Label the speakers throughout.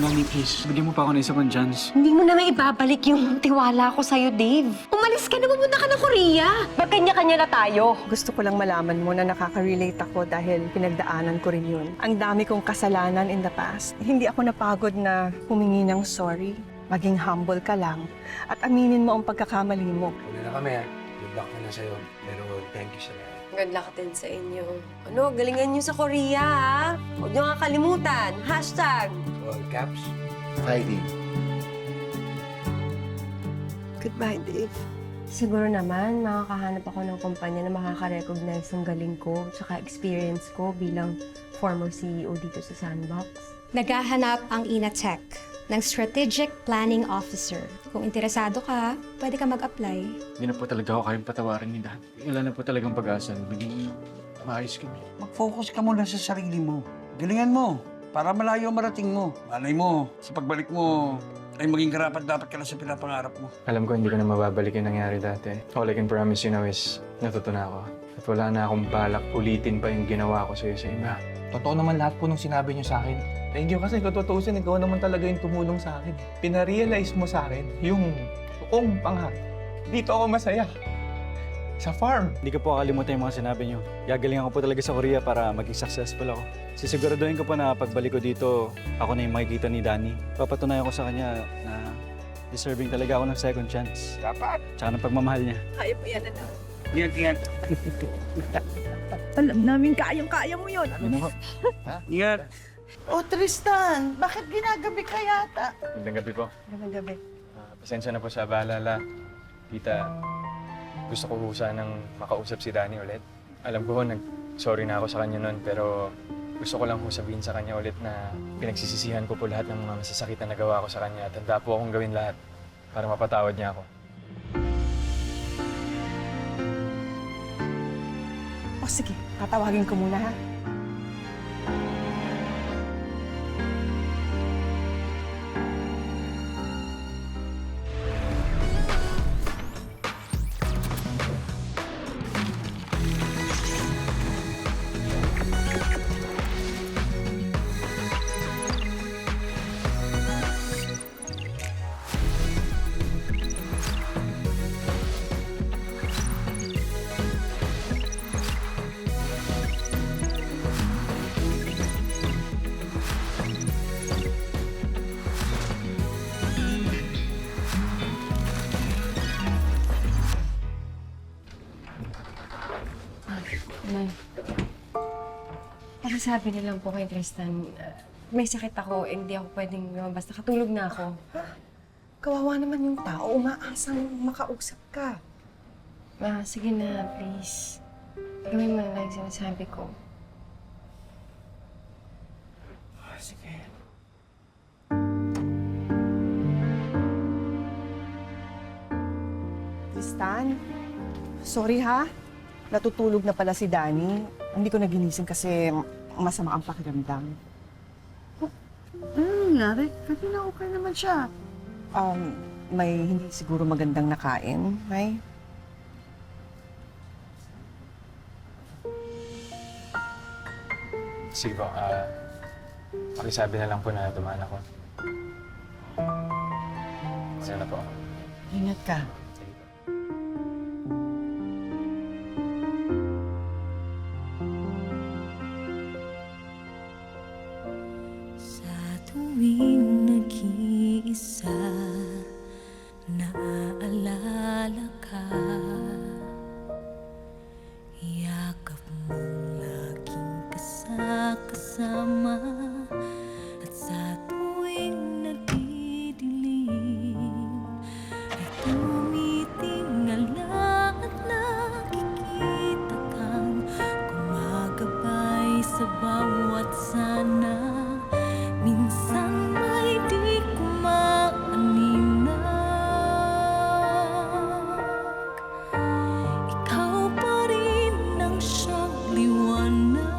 Speaker 1: Nani, please, bigyan mo pa ako ng isa pang chance.
Speaker 2: Hindi mo naman ibabalik yung tiwala ko sa'yo, Dave. Umalis ka na, pumunta ka ng Korea. Magkanya-kanya na tayo.
Speaker 3: Gusto ko lang malaman mo na nakaka-relate ako dahil pinagdaanan ko rin yun. Ang dami kong kasalanan in the past. Hindi ako napagod na humingi ng sorry. Maging humble ka lang at aminin mo ang pagkakamali mo.
Speaker 4: Una na kami ha. Good luck na sa'yo. Pero thank you sa lahat.
Speaker 2: Good luck din sa inyo. Ano, galingan nyo sa Korea, ha? Huwag nyo nga kalimutan. Hashtag.
Speaker 4: All caps.
Speaker 5: Friday.
Speaker 3: Goodbye, Dave.
Speaker 2: Siguro naman, makakahanap ako ng kumpanya na makaka-recognize ng galing ko tsaka experience ko bilang former CEO dito sa Sandbox.
Speaker 6: Naghahanap ang Inatech ng Strategic Planning Officer. Kung interesado ka, pwede ka mag-apply.
Speaker 1: Hindi na po talaga ako kayang patawarin ni Dan. Wala na po talagang pag-asa. Maging maayos kami.
Speaker 5: Mag-focus ka muna sa sarili mo. Galingan mo para malayo ang marating mo. Malay mo, sa pagbalik mo, ay maging karapat-dapat ka na sa pinapangarap mo.
Speaker 4: Alam ko hindi ko na mababalik yung nangyari dati. All I can promise you now is natuto na ako. At wala na akong balak ulitin pa yung ginawa ko sa'yo sa iba.
Speaker 7: Totoo naman lahat po nung sinabi niyo sa akin. Thank you kasi kung tutuusin, ikaw naman talaga yung tumulong sa akin. Pinarealize mo sa akin yung toong pangarap. Dito ako masaya. Sa farm.
Speaker 1: Hindi ko po kakalimutan yung mga sinabi niyo. Gagalingan ko po talaga sa Korea para maging successful ako. Sisiguraduhin ko po na pagbalik ko dito, ako na yung makikita ni Danny. Papatunayan ko sa kanya na deserving talaga ako ng second chance.
Speaker 5: Dapat.
Speaker 1: Tsaka ng pagmamahal niya.
Speaker 3: Kaya po yan, anak.
Speaker 5: Ingat.
Speaker 3: Alam namin kayang-kaya mo yun.
Speaker 1: Yun ako.
Speaker 5: Ingat.
Speaker 8: Oh, Tristan, bakit ginagabi ka yata?
Speaker 4: Magandang gabi po.
Speaker 3: Magandang gabi.
Speaker 4: Pasensya na po sa abalala. Tita, gusto ko po sanang makausap si Danny ulit. Alam ko nag-sorry na ako sa kanya noon, pero gusto ko lang po sabihin sa kanya ulit na pinagsisisihan ko po lahat ng mga masasakit na nagawa ko sa kanya at handa po akong gawin lahat para mapatawad niya ako.
Speaker 3: O sige, tatawagin ko muna ha.
Speaker 2: Pakisabi na lang po kay Tristan, may sakit ako, hindi ako pwedeng lumabas. Nakatulog na ako.
Speaker 3: Kawawa naman yung tao, umaasang makausap ka.
Speaker 2: Sige na, please. Gawin mo na lang yung sinasabi ko.
Speaker 3: Sige. Tristan, sorry ha. Natutulog na pala si Danny. Hindi ko naginising kasi masama ang pakiramdam.
Speaker 8: Ano nangyari? Kanina okay naman siya.
Speaker 3: May hindi siguro magandang nakain, May?
Speaker 4: Sige po, pakisabi na lang po na dumaan ako. Sige na po.
Speaker 8: Ingat ka.
Speaker 4: Sige po.
Speaker 9: Sa tuwing nag-iisa, naaalala ka. Yakap mong laging kasama. At sa tuwing nagdidilim, ay tumitingala at nakikita kang gumagabay sa bawat sana. Minsan may di ko maaninag. Ikaw pa rin ang siyang liwanag.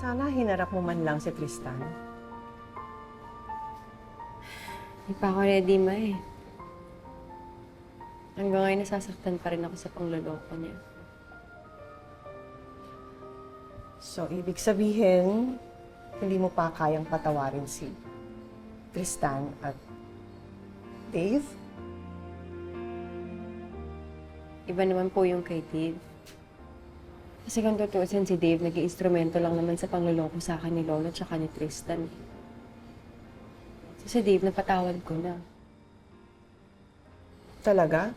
Speaker 3: Sana hinarap mo man lang si Tristan.
Speaker 2: Hindi pa ako ready, ma eh. Hanggang ngayon nasasaktan pa rin ako sa pangloloko niya.
Speaker 3: So, ibig sabihin, hindi mo pa kayang patawarin si Tristan at Dave?
Speaker 2: Iba naman po yung kay Dave. Kasi kung tutuusin si Dave, naging instrumento lang naman sa pangloloko sa akin ni Lola at ni Tristan. So si Dave, napatawad ko na.
Speaker 3: Talaga?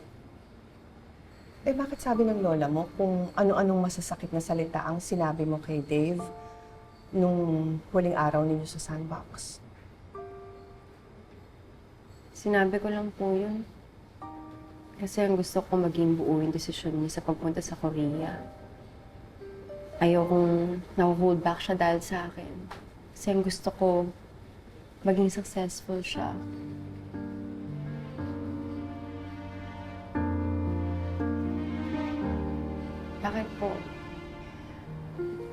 Speaker 3: Eh bakit sabi ng lola mo kung ano-anong masasakit na salita ang sinabi mo kay Dave nung huling araw ninyo sa sandbox?
Speaker 2: Sinabi ko lang po yun. Kasi ang gusto ko maging buo yung desisyon niya sa pagpunta sa Korea. Ayokong na-hold back siya dahil sa akin. Kasi ang gusto ko maging successful siya. Bakit po?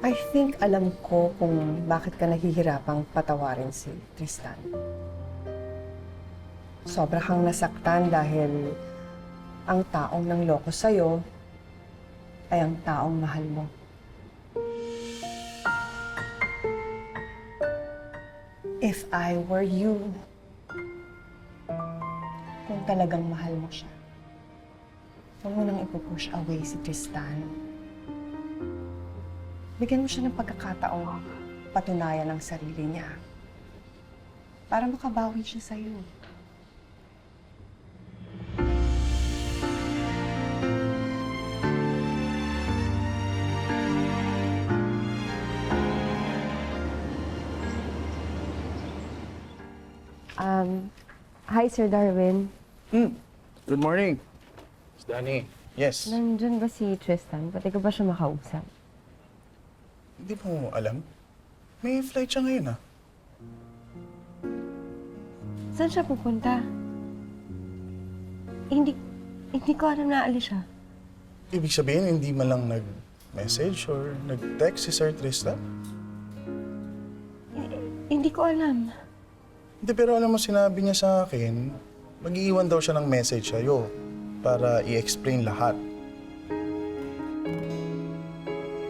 Speaker 3: I think alam ko kung bakit ka nahihirapang patawarin si Tristan. Sobra kang nasaktan dahil ang taong nangloko sa'yo ay ang taong mahal mo. If I were you, kung talagang mahal mo siya, huwag mo nang ipupush away si Tristan. Bigyan mo siya ng pagkakataong patunayan ang sarili niya para makabawi siya sa'yo.
Speaker 2: Hi, Sir Darwin.
Speaker 10: Good morning. It's Danny. Yes.
Speaker 2: Nandun ba si Tristan? Pati ko ba siya makausap?
Speaker 10: Hindi mo alam? May flight siya ngayon, ah.
Speaker 2: Saan siya pupunta? Hindi ko alam na aalis siya.
Speaker 10: Ibig sabihin, hindi man lang nag-message or nag-text si Sir Tristan?
Speaker 2: Hindi ko alam.
Speaker 10: Hindi, pero alam mo, sinabi niya sa akin, mag-iiwan daw siya ng message sa'yo para i-explain lahat.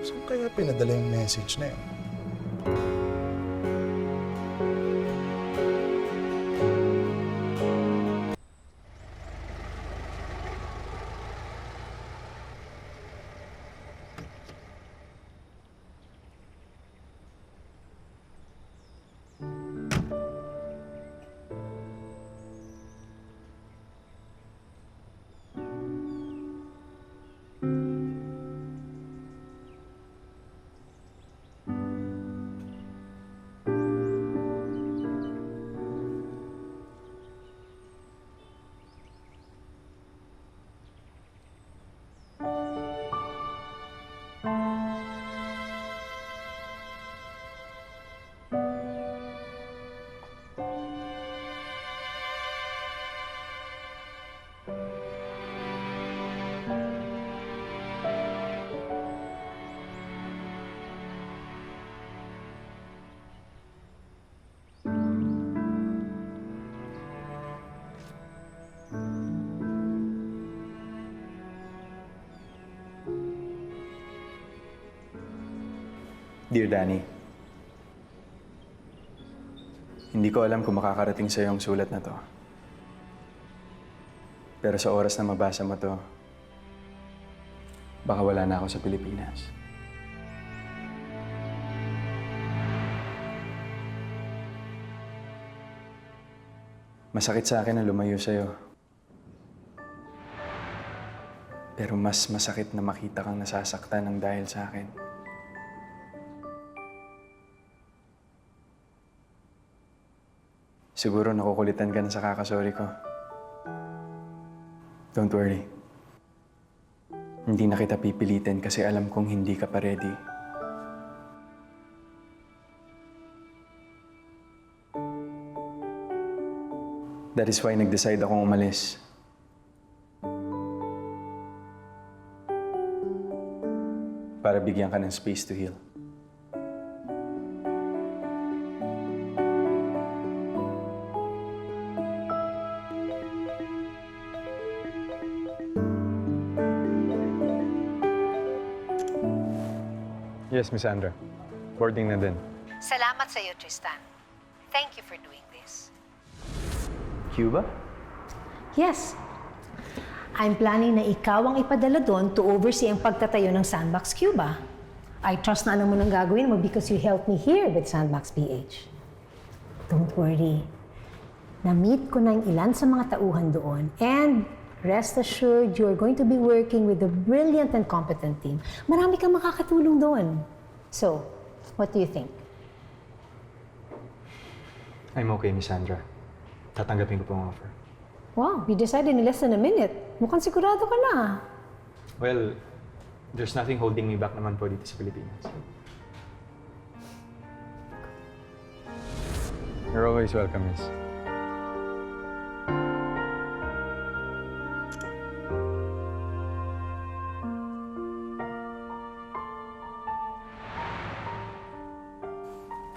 Speaker 10: So, kaya pinadala yung message na yun?
Speaker 4: Dear Danny, hindi ko alam kung makakarating sa'yo ang sulat na to. Pero sa oras na mabasa mo to, baka wala na ako sa Pilipinas. Masakit sa akin na lumayo sa'yo. Pero mas masakit na makita kang nasasaktan ng dahil sa akin. Siguro nakukulitan ka na sa kakasorry ko. Don't worry. Hindi na kita pipilitin kasi alam kong hindi ka pa ready. That is why nag-decide akong umalis. Para bigyan ka ng space to heal. Yes, Miss Sandra. Boarding na din.
Speaker 11: Salamat sa iyo, Tristan. Thank you for doing this.
Speaker 4: Cuba?
Speaker 11: Yes. I'm planning na ikaw ang ipadala doon to oversee ang pagtatayo ng Sandbox Cuba. I trust na alam mo nang gagawin mo because you helped me here with Sandbox PH. Don't worry. Na-meet ko na yung ilan sa mga tauhan doon and rest assured you're going to be working with a brilliant and competent team. Marami kang makakatulong doon. So, what do you think?
Speaker 4: I'm okay, Miss Sandra. Tatanggapin ko po ang offer.
Speaker 11: Wow, you decided in less than a minute. Mukhang sigurado ka na.
Speaker 4: Well, there's nothing holding me back naman po dito sa Pilipinas. You're always welcome, Miss.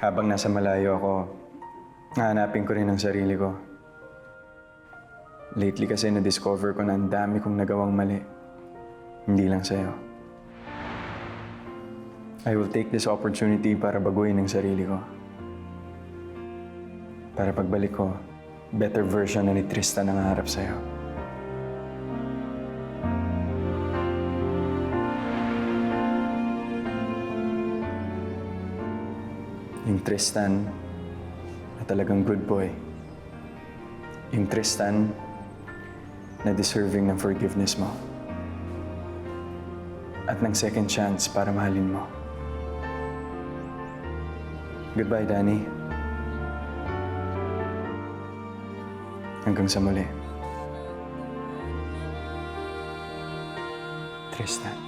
Speaker 4: Habang nasa malayo ako, hahanapin ko rin ang sarili ko. Lately kasi na-discover ko na ang dami kong nagawang mali. Hindi lang sa'yo. I will take this opportunity para baguhin ang sarili ko. Para pagbalik ko, better version na ni Tristan ang harap sa'yo. Yung Tristan na talagang good boy. Yung Tristan na deserving ng forgiveness mo. At ng second chance para mahalin mo. Goodbye, Danny. Hanggang sa muli. Tristan.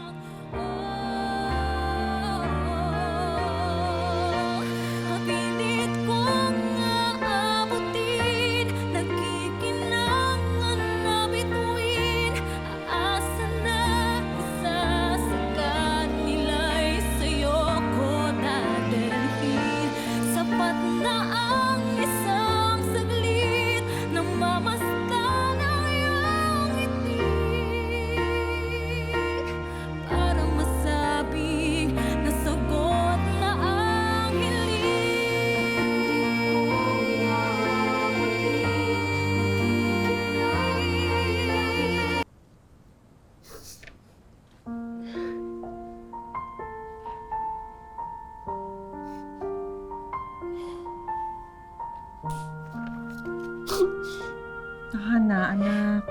Speaker 9: Pilit kong aabutin, nagkikinangan na bituin. Aasa na isa sa kanila'y sa'yo ko dadalhin. Sapat na ang isang saglit na mamasdan ang iyong ngiti. Para masabing nasagot na ang hiling.
Speaker 3: Hana, anak.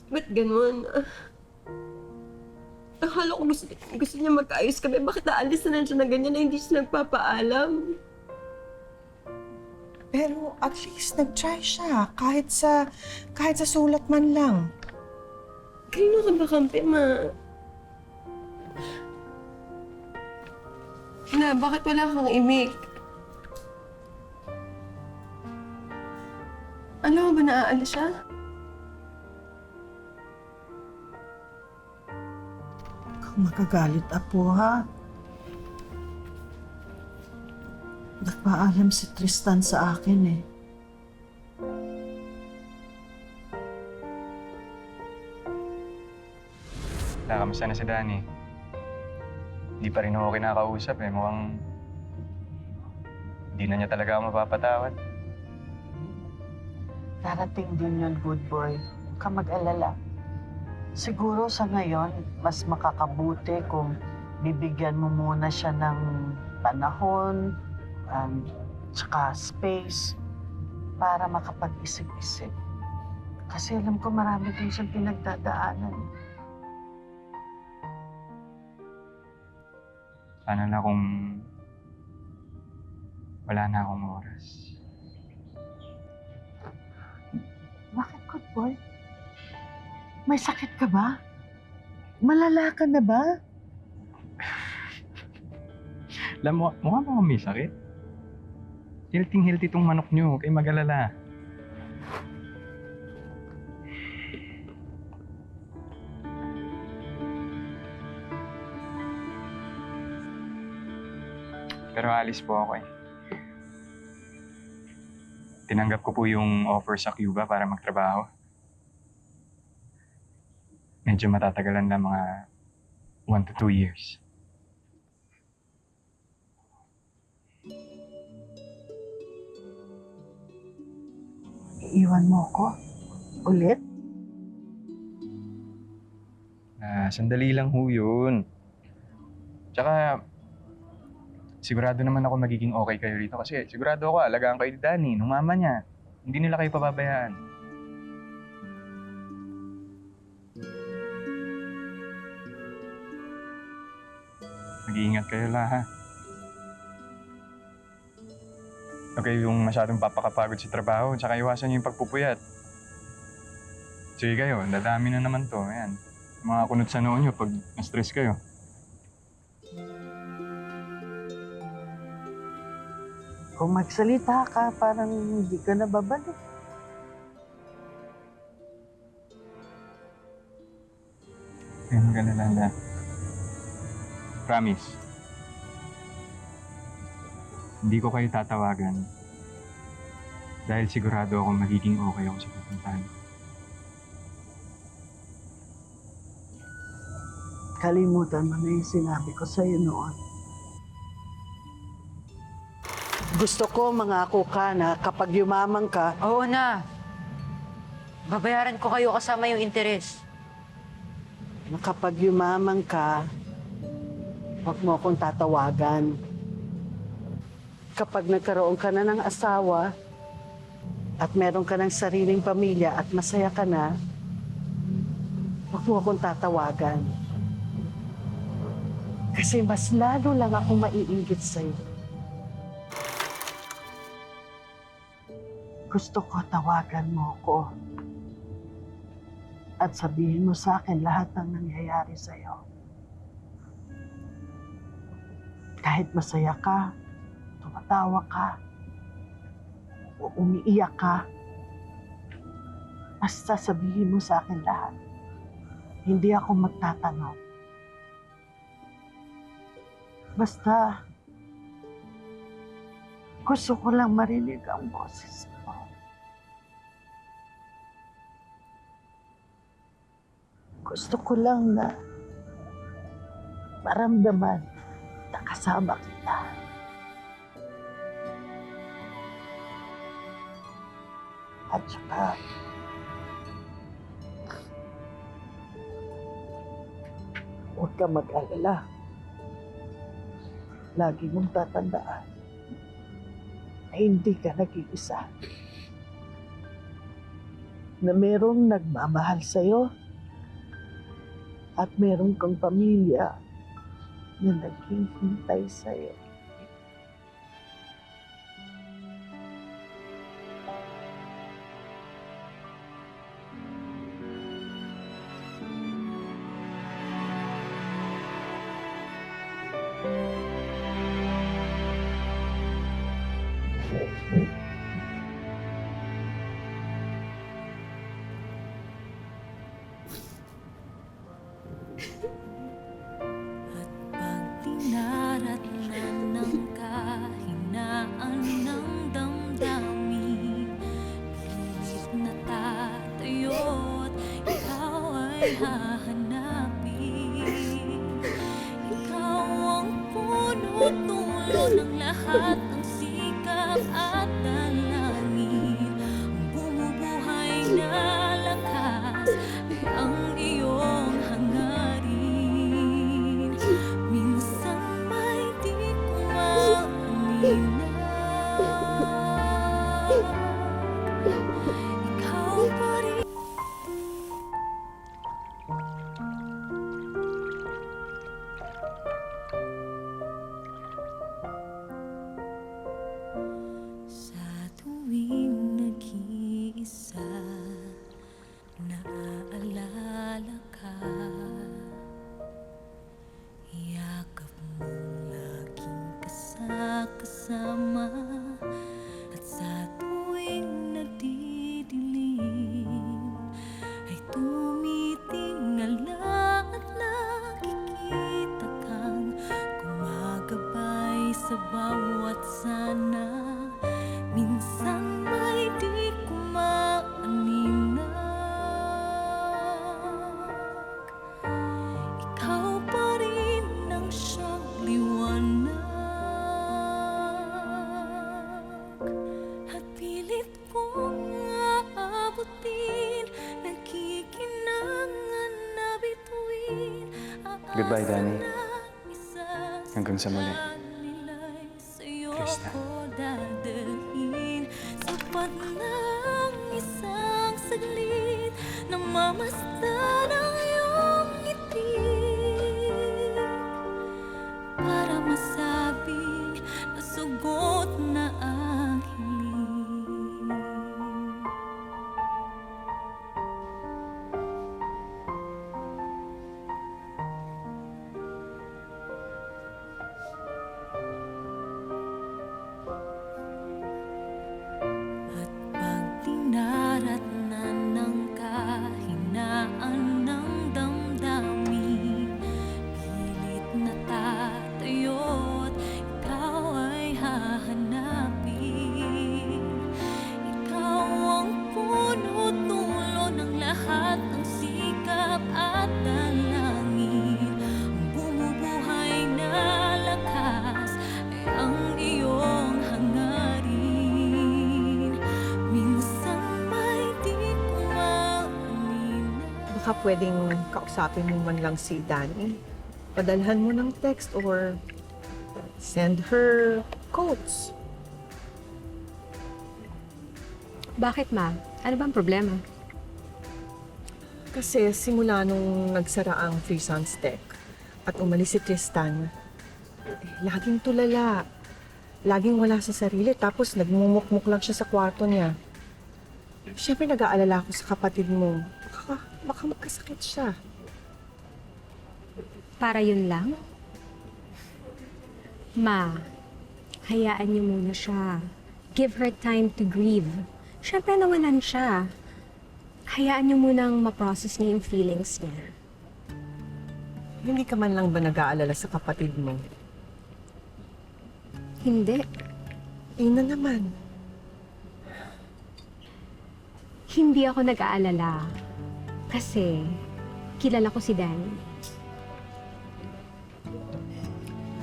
Speaker 2: Ba't ganun? Akala ko gusto niya magkaayos kami. Bakit naalis na lang siya na ganyan na hindi siya nagpapaalam?
Speaker 3: Pero at least nag-try siya. Kahit sa sulat man lang.
Speaker 2: Kanino ka ba kampi, ma? Na, bakit wala kang imik? Alam mo ba naaalis siya?
Speaker 8: Kung makagalit apo, ha? Nagpaalam si Tristan sa akin, eh.
Speaker 4: Kamusta na si Danny? Hindi pa rin ako kinakausap eh. Mukhang hindi na niya talaga ako mapapatawad.
Speaker 8: Darating din yun, good boy. Huwag ka mag-alala. Siguro sa ngayon, mas makakabuti kung bibigyan mo muna siya ng panahon, tsaka space para makapag-isip-isip. Kasi alam ko marami din siyang pinagdadaanan.
Speaker 4: Paano na kung wala na akong oras?
Speaker 8: Bakit, good boy? May sakit ka ba? Malala ka na ba?
Speaker 4: Alam mo, mukha mo akong may sakit. Healthy tong manok niyo. Huwag kayong mag-alala. Pero alis po ako eh. Tinanggap ko po yung offer sa Cuba para magtrabaho. medyo matatagalan lang mga 1 to 2 years.
Speaker 8: Iiwan mo ako? Ulit?
Speaker 4: Sandali lang ho yun. Tsaka, sigurado naman ako magiging okay kayo rito kasi sigurado ako alagaan kayo ni Danny, nung mama niya. Hindi nila kayo pababayaan. Mag-iingat kayo lang, ha? Okay, yung masyadong papakapagod sa trabaho, tsaka iwasan niyo yung pagpupuyat. Sige kayo, dadami na naman to. Ayan. Mga kunot sa noo niyo pag na-stress kayo.
Speaker 8: Kung magsalita ka, parang hindi ka nababalik.
Speaker 4: Kaya mag-alala. Promise. Hindi ko kayo tatawagan dahil sigurado ako magiging okay ako sa pupuntahan.
Speaker 8: Kalimutan mo na yung sinabi ko sa'yo noon. Gusto ko mangako ka na kapag yumamang ka,
Speaker 12: Oo na. Babayaran ko kayo kasama yung interes.
Speaker 8: na kapag yumamang ka, huwag mo akong tatawagan. Kapag nagkaroon ka na ng asawa at meron ka ng sariling pamilya at masaya ka na, huwag mo akong tatawagan. Kasi mas lalo lang ako maiinggit sa'yo. Gusto ko tawagan mo ko at sabihin mo sa akin lahat ng nangyayari sa'yo. Kahit masaya ka, tumatawa ka, o umiiyak ka, basta sabihin mo sa akin lahat. Hindi ako magtatanong. Basta, gusto ko lang marinig ang boses mo. Gusto ko lang na maramdaman na kasama kita. At saka, huwag ka mag-alala. Lagi mong tatandaan na hindi ka nag-iisa. Na merong nagmamahal sa'yo at meron kang pamilya na naghihintay sa'yo.
Speaker 9: Pag dinaratnan ng kahinaan ng damdamin, pilit na tatayo't ikaw ay hahanapin. Ikaw ang puno dulo ng lahat ng sikap at dalangin. Ang bumubuhay na lakas ay ang iyong hangarin. Minsan may di ko maalinag. Ikaw pa rin.
Speaker 4: Goodbye, Danny. Hanggang sa muli. Krista.
Speaker 9: Sapat ng isang saglit na mamasdan ang iyong ngiti para masabing nasugot na ang hiling. At pag dinaratnan ng kahinaan ng damdamin, pilit na tatayo't ikaw ay hahanapin. Ikaw ang puno-dulo ng lahat ng sikap at dalangin. Ang bumubuhay na lakas ay ang iyong hangarin. Minsan may di ko maalina.
Speaker 3: Baka pwedeng kausapin mo man lang si Danny. Padalhan mo ng text or send her quotes.
Speaker 2: Bakit, ma? Ano bang problema?
Speaker 3: Kasi simula nung nagsara ang Three Sons Tech at umalis si Tristan, laging tulala. Laging wala sa sarili, tapos nagmumukmuk lang siya sa kwarto niya. Siyempre nag-aalala ako sa kapatid mo. Baka magkasakit siya.
Speaker 6: Para yun lang? Ma, hayaan niyo muna siya. Give her time to grieve. Siyempre nawalan siya. Hayaan niyo munang ma-process niya yung feelings niya.
Speaker 3: Hindi ka man lang ba nag-aalala sa kapatid mo?
Speaker 6: Hindi.
Speaker 3: Ina naman.
Speaker 6: Hindi ako nag-aalala. Kasi kilala ko si Danny.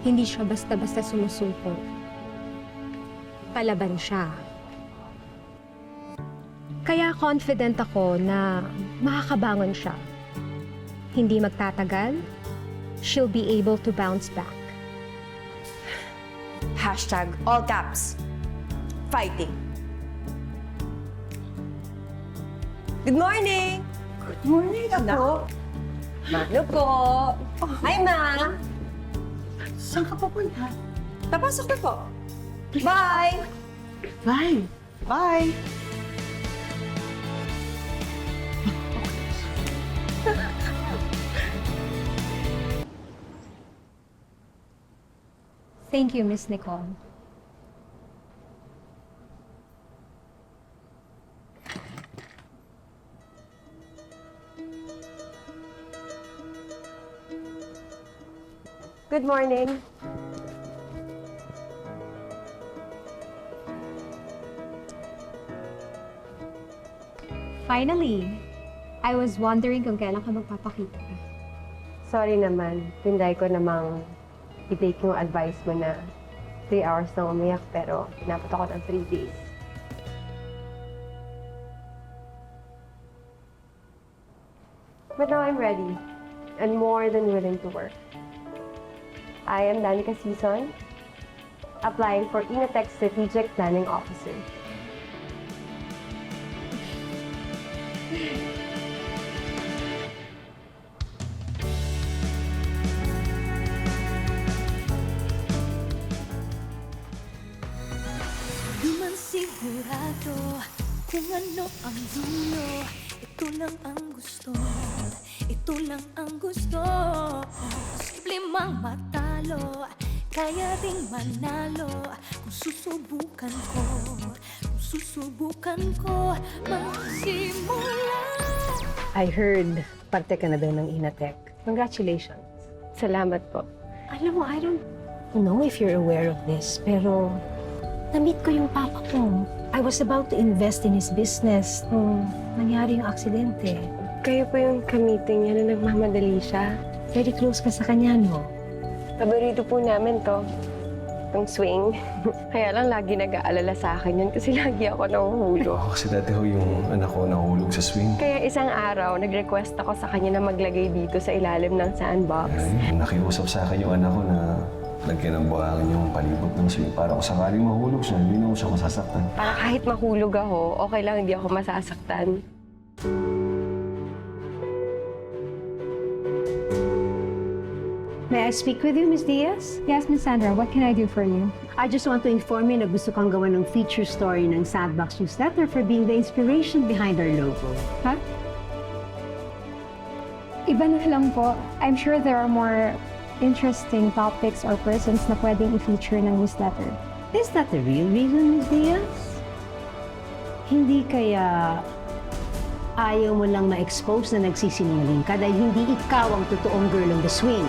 Speaker 6: Hindi siya basta-basta sumusuko. Palaban siya. Kaya confident ako na makakabangon siya. Hindi magtatagal, she'll be able to bounce back.
Speaker 2: Hashtag all caps. Fighting. Good morning! Good morning, ako. Mano po. Hi, ma.
Speaker 8: Saan ka pupunta?
Speaker 2: Papasok na po. Bye!
Speaker 8: Bye.
Speaker 3: Bye!
Speaker 6: Thank you, Miss Nicole.
Speaker 2: Good morning.
Speaker 6: Finally, I was wondering kung kailan ka magpapakita.
Speaker 2: Sorry naman. Tinday ko namang i-take yung advice mo na 3 hours na umiyak, pero pinapot ako ng 3 days. But now I'm ready and more than willing to work. I am Danica Sison, applying for Inatech Strategic Planning Officer.
Speaker 9: Di man sigurado kung ano ang dulo. Ito lang ang gusto. Ito lang ang gusto. Posible mang matalo, kaya ding manalo. Kung susubukan ko, magsimula.
Speaker 11: I heard parte ka na daw ng Inatech. Congratulations.
Speaker 2: Salamat po.
Speaker 11: Alam mo, I don't know if you're aware of this, pero na-meet ko yung papa ko. I was about to invest in his business nung nangyari yung aksidente.
Speaker 2: Kayo po yung ka-meeting niya na nagmamadali siya.
Speaker 11: Very close ka sa kanya, no?
Speaker 2: Paborito po namin to. tong swing. Kaya lang lagi nag-aalala sa akin yun kasi lagi ako nahuhulog.
Speaker 13: Ako kasi dati ho yung anak ko nahulog sa swing.
Speaker 2: Kaya isang araw, nag-request ako sa kanya na maglagay dito sa ilalim ng sandbox.
Speaker 13: Nakiusap sa akin yung anak ko na lagyan ng buhangin yung palibot ng swing para kung sakaling mahulog siya, hindi na siya masasaktan.
Speaker 2: Para kahit mahulog ako, okay lang hindi ako masasaktan.
Speaker 11: May I speak with you, Miss Diaz?
Speaker 6: Yes, Miss Sandra, what can I do for you?
Speaker 11: I just want to inform you na gusto kang gawa ng feature story ng Sandbox Newsletter for being the inspiration behind our logo.
Speaker 6: Ha? Iba na lang po. I'm sure there are more interesting topics or persons na pwedeng i-feature ng newsletter.
Speaker 11: Is that the real reason, Miss Diaz? Hindi kaya ayaw mo lang ma-expose na nagsisinungaling ka dahil hindi ikaw ang totoong girl on the swing.